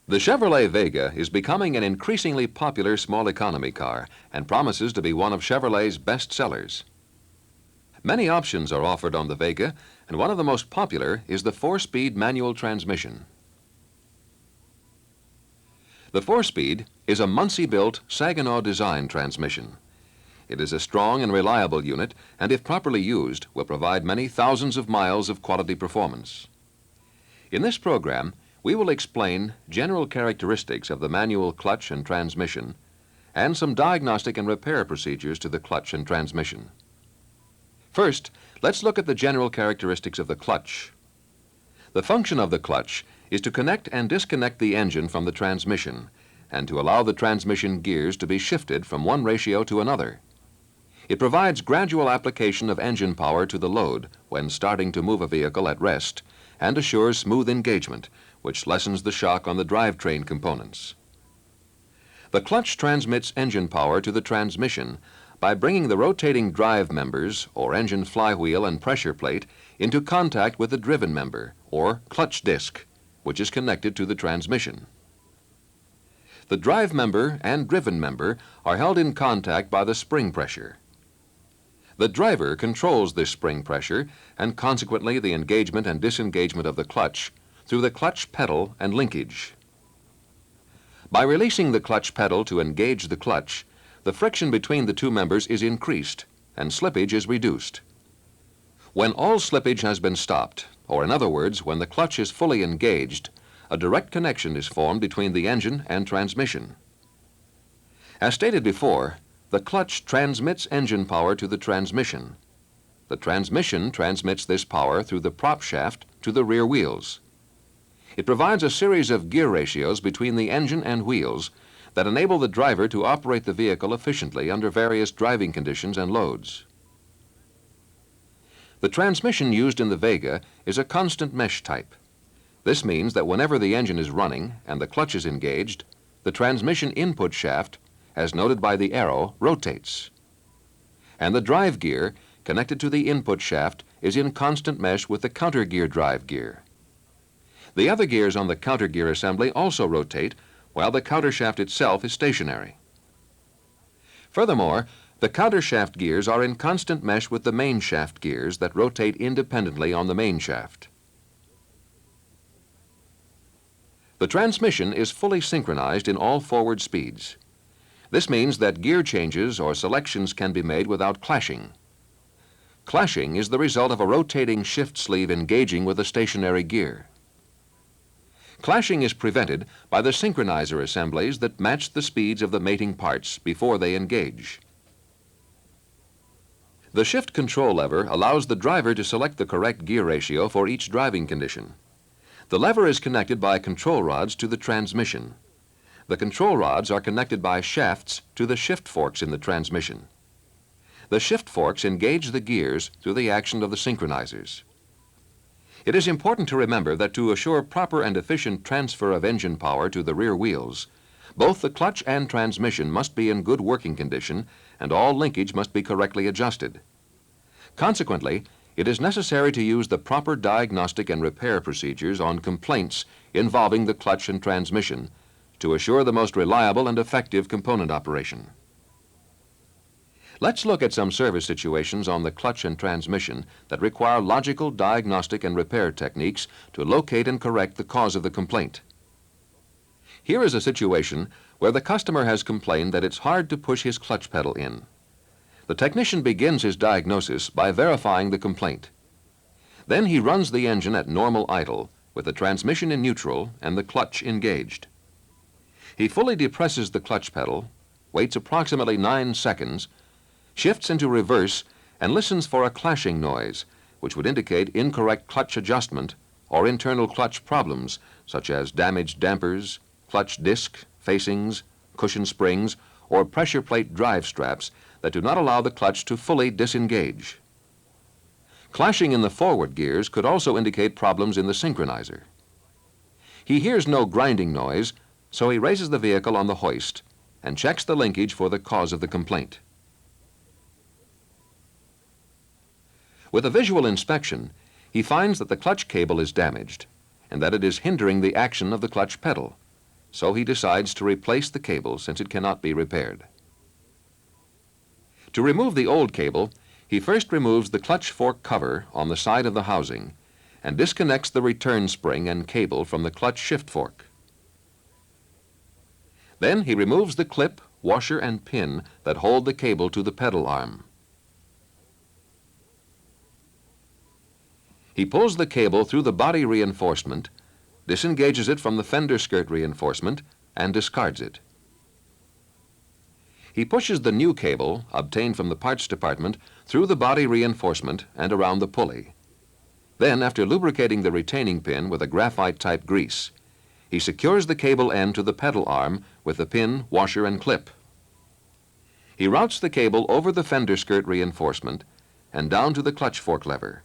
The Chevrolet Vega is becoming an increasingly popular small economy car and promises to be one of Chevrolet's best sellers. Many options are offered on the Vega, and one of the most popular is the 4-speed manual transmission. The 4-speed is a Muncie-built Saginaw design transmission. It is a strong and reliable unit, and if properly used, will provide many thousands of miles of quality performance. In this program, we will explain general characteristics of the manual clutch and transmission and some diagnostic and repair procedures to the clutch and transmission. First, let's look at the general characteristics of the clutch. The function of the clutch is to connect and disconnect the engine from the transmission and to allow the transmission gears to be shifted from one ratio to another. It provides gradual application of engine power to the load when starting to move a vehicle at rest and assures smooth engagement, which lessens the shock on the drivetrain components. The clutch transmits engine power to the transmission by bringing the rotating drive members, or engine flywheel and pressure plate, into contact with the driven member, or clutch disc, which is connected to the transmission. The drive member and driven member are held in contact by the spring pressure. The driver controls this spring pressure and consequently the engagement and disengagement of the clutch through the clutch pedal and linkage. By releasing the clutch pedal to engage the clutch, the friction between the two members is increased and slippage is reduced. When all slippage has been stopped, or in other words, when the clutch is fully engaged, a direct connection is formed between the engine and transmission. As stated before, the clutch transmits engine power to the transmission. The transmission transmits this power through the prop shaft to the rear wheels. It provides a series of gear ratios between the engine and wheels that enable the driver to operate the vehicle efficiently under various driving conditions and loads. The transmission used in the Vega is a constant mesh type. This means that whenever the engine is running and the clutch is engaged, the transmission input shaft, as noted by the arrow, rotates. And the drive gear, connected to the input shaft, is in constant mesh with the counter gear drive gear. The other gears on the counter gear assembly also rotate, while the counter shaft itself is stationary. Furthermore, the counter shaft gears are in constant mesh with the main shaft gears that rotate independently on the main shaft. The transmission is fully synchronized in all forward speeds. This means that gear changes or selections can be made without clashing. Clashing is the result of a rotating shift sleeve engaging with a stationary gear. Clashing is prevented by the synchronizer assemblies that match the speeds of the mating parts before they engage. The shift control lever allows the driver to select the correct gear ratio for each driving condition. The lever is connected by control rods to the transmission. The control rods are connected by shafts to the shift forks in the transmission. The shift forks engage the gears through the action of the synchronizers. It is important to remember that to assure proper and efficient transfer of engine power to the rear wheels, both the clutch and transmission must be in good working condition and all linkage must be correctly adjusted. Consequently, it is necessary to use the proper diagnostic and repair procedures on complaints involving the clutch and transmission to assure the most reliable and effective component operation. Let's look at some service situations on the clutch and transmission that require logical diagnostic and repair techniques to locate and correct the cause of the complaint. Here is a situation where the customer has complained that it's hard to push his clutch pedal in. The technician begins his diagnosis by verifying the complaint. Then he runs the engine at normal idle with the transmission in neutral and the clutch engaged. He fully depresses the clutch pedal, waits approximately 9 seconds, shifts into reverse, and listens for a clashing noise, which would indicate incorrect clutch adjustment or internal clutch problems, such as damaged dampers, clutch disc, facings, cushion springs, or pressure plate drive straps that do not allow the clutch to fully disengage. Clashing in the forward gears could also indicate problems in the synchronizer. He hears no grinding noise, so he raises the vehicle on the hoist and checks the linkage for the cause of the complaint. With a visual inspection, he finds that the clutch cable is damaged and that it is hindering the action of the clutch pedal. so he decides to replace the cable since it cannot be repaired. To remove the old cable, he first removes the clutch fork cover on the side of the housing and disconnects the return spring and cable from the clutch shift fork. Then he removes the clip, washer, and pin that hold the cable to the pedal arm. He pulls the cable through the body reinforcement, disengages it from the fender skirt reinforcement, and discards it. He pushes the new cable, obtained from the parts department, through the body reinforcement and around the pulley. Then, after lubricating the retaining pin with a graphite-type grease, he secures the cable end to the pedal arm with the pin, washer, and clip. He routes the cable over the fender skirt reinforcement and down to the clutch fork lever.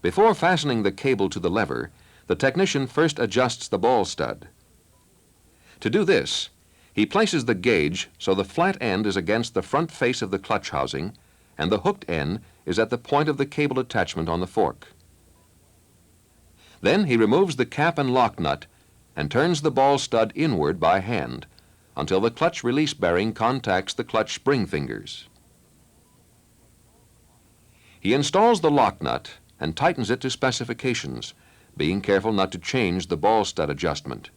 Before fastening the cable to the lever, the technician first adjusts the ball stud. To do this, he places the gauge so the flat end is against the front face of the clutch housing and the hooked end is at the point of the cable attachment on the fork. Then he removes the cap and lock nut and turns the ball stud inward by hand until the clutch release bearing contacts the clutch spring fingers. He installs the lock nut and tightens it to specifications, being careful not to change the ball stud adjustment.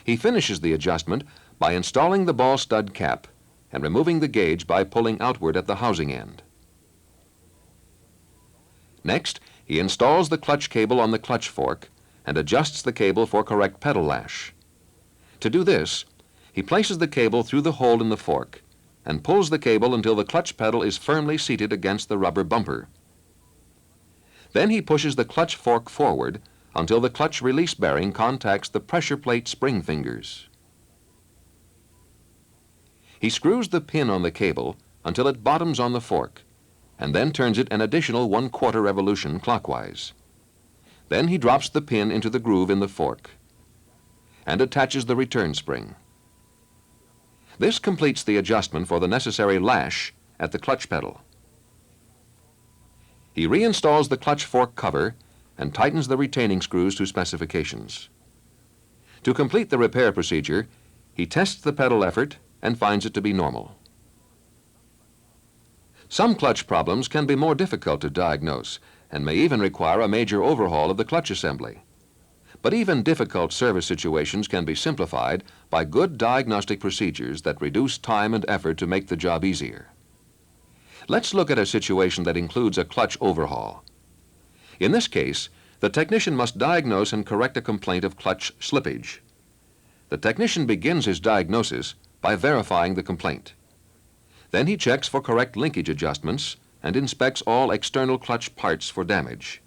He finishes the adjustment by installing the ball stud cap and removing the gauge by pulling outward at the housing end. Next, he installs the clutch cable on the clutch fork and adjusts the cable for correct pedal lash. To do this, he places the cable through the hole in the fork and pulls the cable until the clutch pedal is firmly seated against the rubber bumper. Then he pushes the clutch fork forward until the clutch release bearing contacts the pressure plate spring fingers. He screws the pin on the cable until it bottoms on the fork and then turns it an additional 1/4 revolution clockwise. Then he drops the pin into the groove in the fork and attaches the return spring. This completes the adjustment for the necessary lash at the clutch pedal. He reinstalls the clutch fork cover and tightens the retaining screws to specifications. To complete the repair procedure, he tests the pedal effort and finds it to be normal. Some clutch problems can be more difficult to diagnose and may even require a major overhaul of the clutch assembly. But even difficult service situations can be simplified by good diagnostic procedures that reduce time and effort to make the job easier. Let's look at a situation that includes a clutch overhaul. In this case, the technician must diagnose and correct a complaint of clutch slippage. The technician begins his diagnosis by verifying the complaint. Then he checks for correct linkage adjustments and inspects all external clutch parts for damage.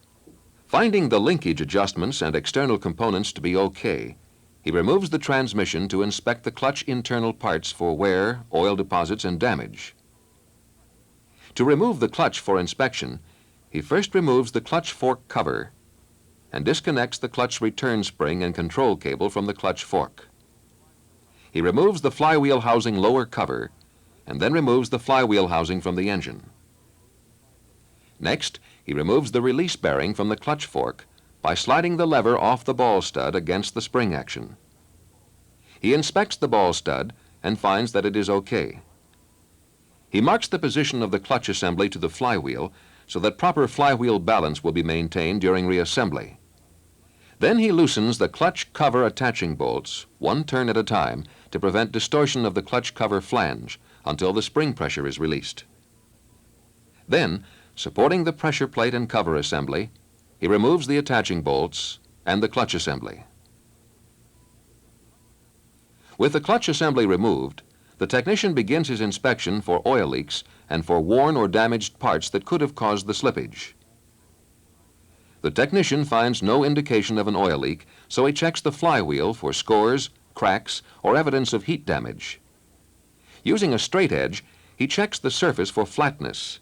Finding the linkage adjustments and external components to be okay, he removes the transmission to inspect the clutch internal parts for wear, oil deposits, and damage. To remove the clutch for inspection, he first removes the clutch fork cover and disconnects the clutch return spring and control cable from the clutch fork. He removes the flywheel housing lower cover and then removes the flywheel housing from the engine. Next, he removes the release bearing from the clutch fork by sliding the lever off the ball stud against the spring action. He inspects the ball stud and finds that it is okay. He marks the position of the clutch assembly to the flywheel so that proper flywheel balance will be maintained during reassembly. Then he loosens the clutch cover attaching bolts, one turn at a time, to prevent distortion of the clutch cover flange until the spring pressure is released. Then, supporting the pressure plate and cover assembly, he removes the attaching bolts and the clutch assembly. With the clutch assembly removed, the technician begins his inspection for oil leaks and for worn or damaged parts that could have caused the slippage. The technician finds no indication of an oil leak, so he checks the flywheel for scores, cracks, or evidence of heat damage. Using a straight edge, he checks the surface for flatness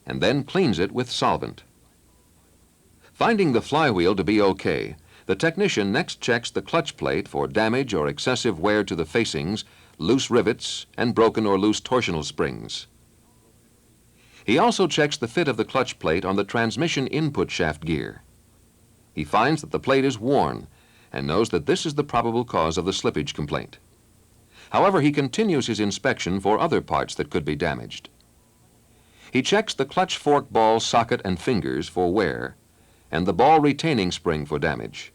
and then cleans it with solvent. Finding the flywheel to be okay, the technician next checks the clutch plate for damage or excessive wear to the facings, loose rivets, and broken or loose torsional springs. He also checks the fit of the clutch plate on the transmission input shaft gear. He finds that the plate is worn and knows that this is the probable cause of the slippage complaint. However, he continues his inspection for other parts that could be damaged. He checks the clutch fork ball socket and fingers for wear and the ball retaining spring for damage.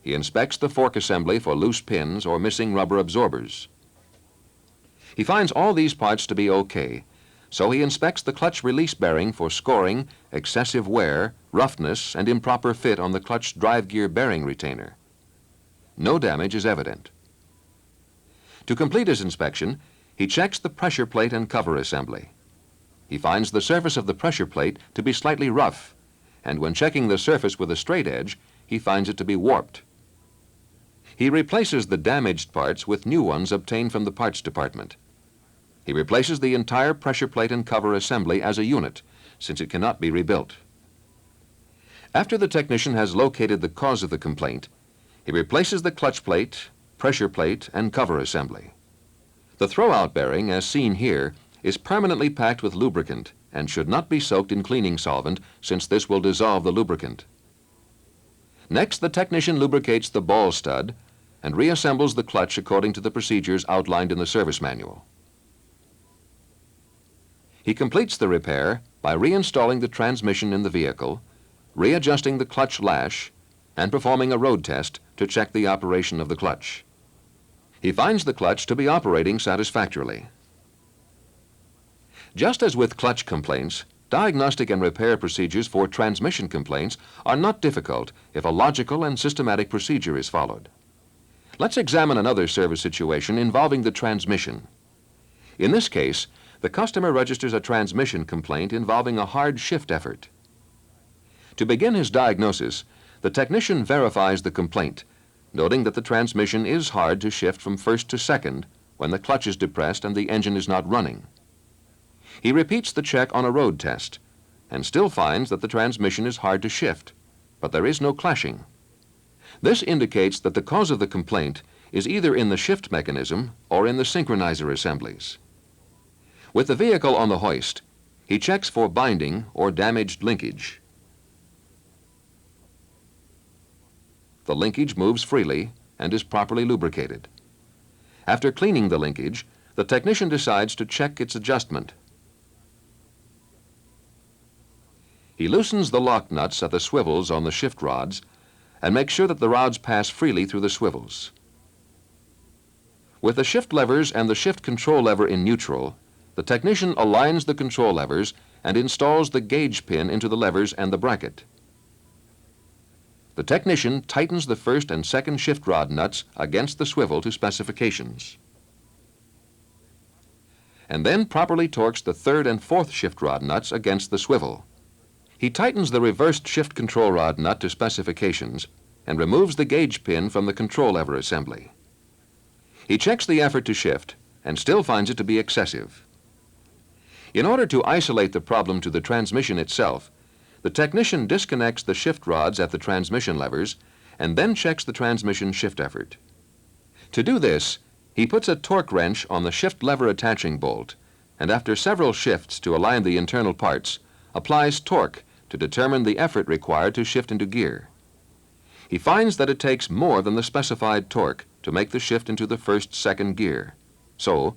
He inspects the fork assembly for loose pins or missing rubber absorbers. He finds all these parts to be okay, so he inspects the clutch release bearing for scoring, excessive wear, roughness, and improper fit on the clutch drive gear bearing retainer. No damage is evident. To complete his inspection, he checks the pressure plate and cover assembly. He finds the surface of the pressure plate to be slightly rough, and when checking the surface with a straight edge, he finds it to be warped. He replaces the damaged parts with new ones obtained from the parts department. He replaces the entire pressure plate and cover assembly as a unit, since it cannot be rebuilt. After the technician has located the cause of the complaint, he replaces the clutch plate, pressure plate, and cover assembly. The throwout bearing, as seen here, is permanently packed with lubricant and should not be soaked in cleaning solvent, since this will dissolve the lubricant. Next, the technician lubricates the ball stud and reassembles the clutch according to the procedures outlined in the service manual. He completes the repair by reinstalling the transmission in the vehicle, readjusting the clutch lash, and performing a road test to check the operation of the clutch. He finds the clutch to be operating satisfactorily. Just as with clutch complaints, diagnostic and repair procedures for transmission complaints are not difficult if a logical and systematic procedure is followed. Let's examine another service situation involving the transmission. In this case, the customer registers a transmission complaint involving a hard shift effort. To begin his diagnosis, the technician verifies the complaint, noting that the transmission is hard to shift from first to second when the clutch is depressed and the engine is not running. He repeats the check on a road test and still finds that the transmission is hard to shift, but there is no clashing. This indicates that the cause of the complaint is either in the shift mechanism or in the synchronizer assemblies. With the vehicle on the hoist, he checks for binding or damaged linkage. The linkage moves freely and is properly lubricated. After cleaning the linkage, the technician decides to check its adjustment. He loosens the lock nuts at the swivels on the shift rods and makes sure that the rods pass freely through the swivels. With the shift levers and the shift control lever in neutral, the technician aligns the control levers and installs the gauge pin into the levers and the bracket. The technician tightens the first and second shift rod nuts against the swivel to specifications, and then properly torques the third and fourth shift rod nuts against the swivel. He tightens the reversed shift control rod nut to specifications and removes the gauge pin from the control lever assembly. He checks the effort to shift and still finds it to be excessive. In order to isolate the problem to the transmission itself, the technician disconnects the shift rods at the transmission levers and then checks the transmission shift effort. To do this, he puts a torque wrench on the shift lever attaching bolt and after several shifts to align the internal parts, applies torque to determine the effort required to shift into gear. He finds that it takes more than the specified torque to make the shift into the first-second gear. So,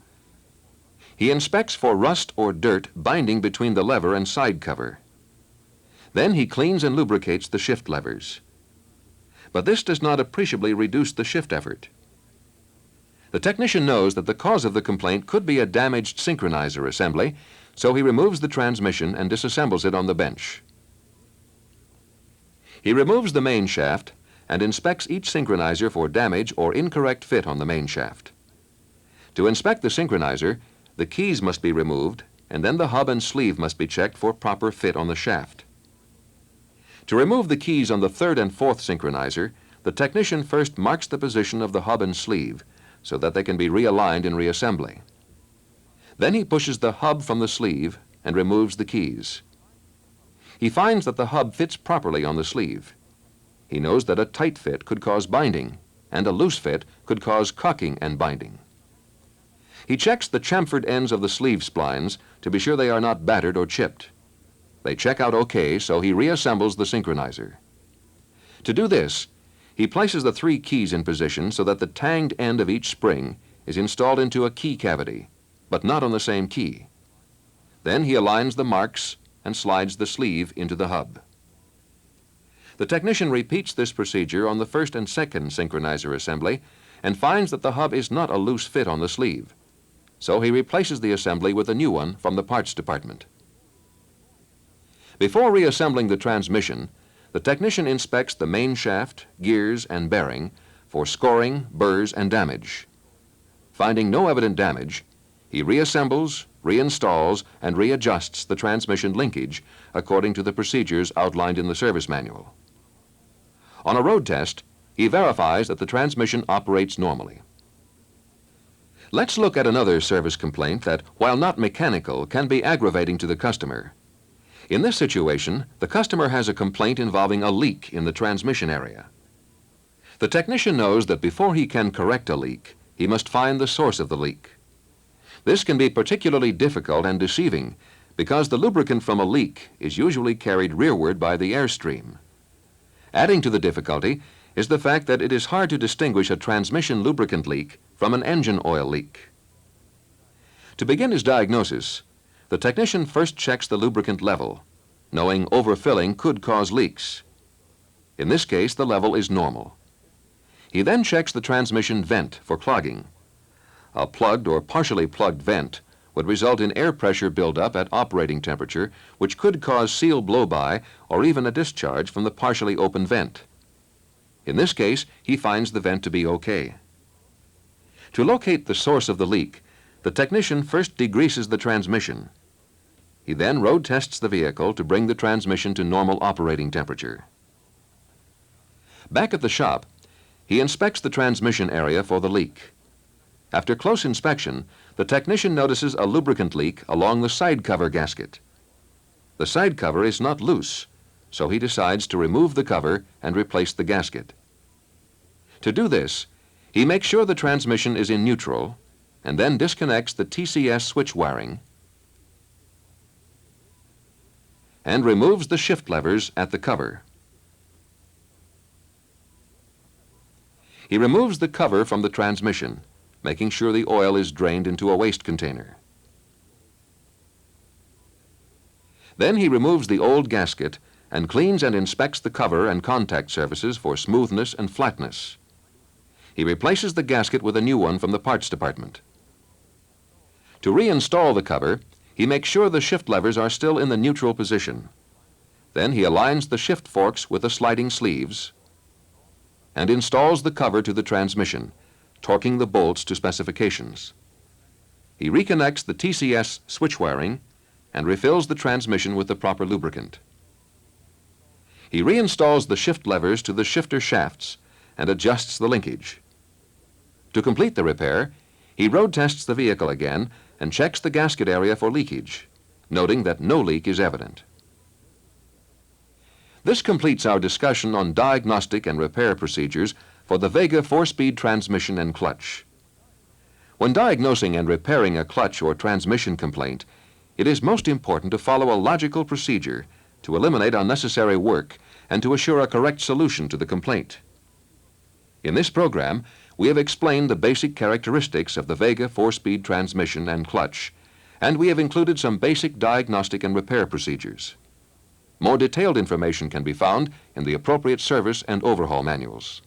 he inspects for rust or dirt binding between the lever and side cover. Then he cleans and lubricates the shift levers. But this does not appreciably reduce the shift effort. The technician knows that the cause of the complaint could be a damaged synchronizer assembly, so he removes the transmission and disassembles it on the bench. He removes the main shaft and inspects each synchronizer for damage or incorrect fit on the main shaft. To inspect the synchronizer, the keys must be removed, and then the hub and sleeve must be checked for proper fit on the shaft. To remove the keys on the third and fourth synchronizer, the technician first marks the position of the hub and sleeve so that they can be realigned in reassembly. Then he pushes the hub from the sleeve and removes the keys. He finds that the hub fits properly on the sleeve. He knows that a tight fit could cause binding, and a loose fit could cause cocking and binding. He checks the chamfered ends of the sleeve splines to be sure they are not battered or chipped. They check out okay, so he reassembles the synchronizer. To do this, He places the 3 keys in position so that the tanged end of each spring is installed into a key cavity, but not on the same key. Then he aligns the marks and slides the sleeve into the hub. The technician repeats this procedure on the first and second synchronizer assembly and finds that the hub is not a loose fit on the sleeve. So he replaces the assembly with a new one from the parts department. Before reassembling the transmission, the technician inspects the main shaft, gears, and bearing for scoring, burrs, and damage. Finding no evident damage, he reassembles, reinstalls, and readjusts the transmission linkage according to the procedures outlined in the service manual. On a road test, he verifies that the transmission operates normally. Let's look at another service complaint that, while not mechanical, can be aggravating to the customer. In this situation, the customer has a complaint involving a leak in the transmission area. The technician knows that before he can correct a leak, he must find the source of the leak. This can be particularly difficult and deceiving because the lubricant from a leak is usually carried rearward by the airstream. Adding to the difficulty is the fact that it is hard to distinguish a transmission lubricant leak from an engine oil leak. To begin his diagnosis, the technician first checks the lubricant level, knowing overfilling could cause leaks. In this case, the level is normal. He then checks the transmission vent for clogging. A plugged or partially plugged vent would result in air pressure buildup at operating temperature, which could cause seal blow-by or even a discharge from the partially open vent. In this case, he finds the vent to be okay. To locate the source of the leak, the technician first degreases the transmission. He then road tests the vehicle to bring the transmission to normal operating temperature. Back at the shop, he inspects the transmission area for the leak. After close inspection, the technician notices a lubricant leak along the side cover gasket. The side cover is not loose, so he decides to remove the cover and replace the gasket. To do this, he makes sure the transmission is in neutral and then disconnects the TCS switch wiring and removes the shift levers at the cover. He removes the cover from the transmission, making sure the oil is drained into a waste container. Then he removes the old gasket and cleans and inspects the cover and contact surfaces for smoothness and flatness. He replaces the gasket with a new one from the parts department. To reinstall the cover, he makes sure the shift levers are still in the neutral position. Then he aligns the shift forks with the sliding sleeves and installs the cover to the transmission, torquing the bolts to specifications. He reconnects the TCS switch wiring and refills the transmission with the proper lubricant. He reinstalls the shift levers to the shifter shafts and adjusts the linkage. To complete the repair, he road tests the vehicle again and checks the gasket area for leakage, noting that no leak is evident. This completes our discussion on diagnostic and repair procedures for the Vega 4-speed transmission and clutch. When diagnosing and repairing a clutch or transmission complaint, it is most important to follow a logical procedure to eliminate unnecessary work and to assure a correct solution to the complaint. In this program, we have explained the basic characteristics of the Vega 4-speed transmission and clutch, and we have included some basic diagnostic and repair procedures. More detailed information can be found in the appropriate service and overhaul manuals.